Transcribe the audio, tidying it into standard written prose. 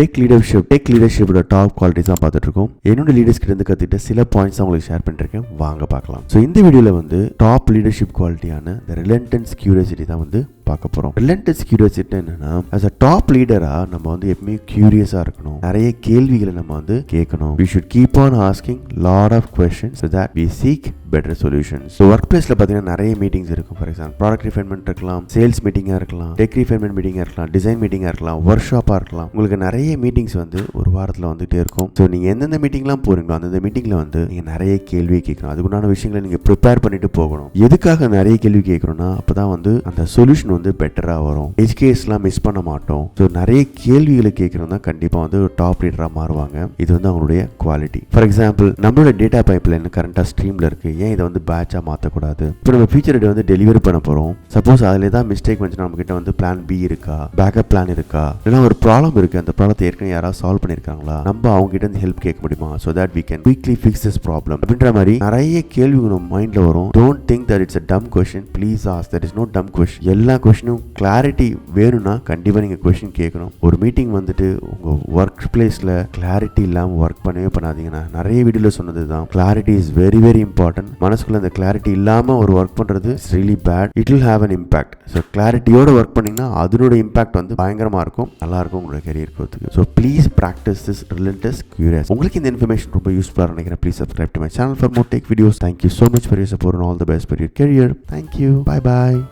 Tech லீடர்ஷிப்போட top qualities தான் பார்த்துட்டு இருக்கோம். என்னோட லீடர்ஸ் கிட்ட இருந்து கற்றுக்கிட்ட சில பாயிண்ட்ஸ் உங்களுக்கு ஷேர் பண்ணிருக்கேன், வாங்க பார்க்கலாம். ஸோ இந்த வீடியோவில் வந்து டாப் லீடர்ஷிப் குவாலிட்டியான Relentless Curiosity தான் வந்து பார்க்க போகிறோம். Relentless Curiosity என்னன்னா, as a டாப் லீடரா நம்ம வந்து எப்பவுமே கியூரியஸாக இருக்கணும், நிறைய கேள்விகளை நம்ம வந்து கேட்கணும். We should keep on asking lot of questions so that we seek better solutions. So work பிளேஸில் பார்த்தீங்கன்னா நிறைய மீட்டிங்ஸ் இருக்கும். ஃபார் எக்ஸாம்பிள் ப்ராடக்ட் ரிஃபைன்மெண்ட் இருக்கலாம், சேல்ஸ் மீட்டிங்காக இருக்கலாம், டெக் ரிஃபைன்மெண்ட் மீட்டிங்காக இருக்கலாம், டிசைன் மீட்டிங்காக இருக்கலாம், ஒர்க் ஷாப்பாக இருக்கலாம். உங்களுக்கு நிறைய மீட்டிங்ஸ் வந்து ஒரு வாரத்தில் வந்துகிட்டே இருக்கும். ஸோ நீங்கள் எந்தெந்த மீட்டிங்லாம் போகிறீங்களோ அந்தந்த மீட்டிங்கில் வந்து நீங்கள் நிறைய கேள்வி கேட்கணும். அதுக்குண்டான விஷயங்களை நீங்கள் ப்ரிப்பேர் பண்ணிட்டு போகணும். எதுக்காக நிறைய கேள்வி கேட்கணும்னா அப்போ தான் வந்து அந்த சொல்யூஷன் வந்து பெட்டராக வரும். எஜுகேஷன்லாம் மிஸ் பண்ண மாட்டோம். ஸோ நிறைய கேள்விகளை கேட்கணும் தான் கண்டிப்பாக வந்து ஒரு டாப் லீடராக மாறுவாங்க. இது வந்து அவங்களுடைய குவாலிட்டி. ஃபார் எக்ஸாம்பிள் நம்மளோட டேட்டா பைப்லைன் கரண்டாக ஸ்ட்ரீமில் இருக்குது, ஏன் இதை வந்து பேட்சாக மாற்றக்கூடாது? இப்போ நம்ம ஃபியூச்சர் டே வந்து டெலிவரி பண்ண போகிறோம். சப்போஸ் அதில் ஏதாவது மிஸ்டேக் வந்துச்சுன்னா நம்ம கிட்ட வந்து பிளான் பி இருக்கா, பேக்கப் பிளான் இருக்கா, இல்லைனா ஒரு ப்ராப்ளம் இருக்குது, அந்த ப்ராப்ளத்தை ஏற்கனவே யாராவது சால்வ் பண்ணியிருக்காங்களா, நம்ம அவங்க கிட்ட இருந்து ஹெல்ப் கேட்க முடியுமா? So that we can quickly fix this problem அப்படின்ற மாதிரி நிறைய கேள்விகள் நம்ம மைண்டில் வரும். Don't think that it's a dumb question, please ask. There is no dumb question. எல்லா கொஸ்டினும் கிளாரிட்டி வேணும்னா கண்டிப்பாக நீங்கள் கொஸ்டின் கேட்கணும். ஒரு மீட்டிங் வந்துட்டு உங்கள் ஒர்க் பிளேஸில் கிளாரிட்டி இல்லாமல் ஒர்க் பண்ணவே பண்ணாதீங்கன்னா, நிறைய வீடியோவில் சொன்னது தான், clarity is very very important. மனசுக்குள்ள அந்த கிளாரிட்டி இல்லாமல் ஒரு ஒர்க் பண்ணுறது it's really bad. It will have an impact. So கிளாரிட்டியோட ஒர்க் பண்ணிங்கன்னா அதனோட இம்பாக்ட் வந்து பயங்கரமாக இருக்கும், நல்லாயிருக்கும் உங்களோட career growth. So please practice this Relentless Curiosity. உங்களுக்கு இந்த இன்ஃபர்மேஷன் ரொம்ப யூஸ்ஃபுல்லாக நினைக்கிறேன். Please subscribe to my channel for more tech videos. Thank you so much for your support and all the best for your career. Thank you. Bye bye.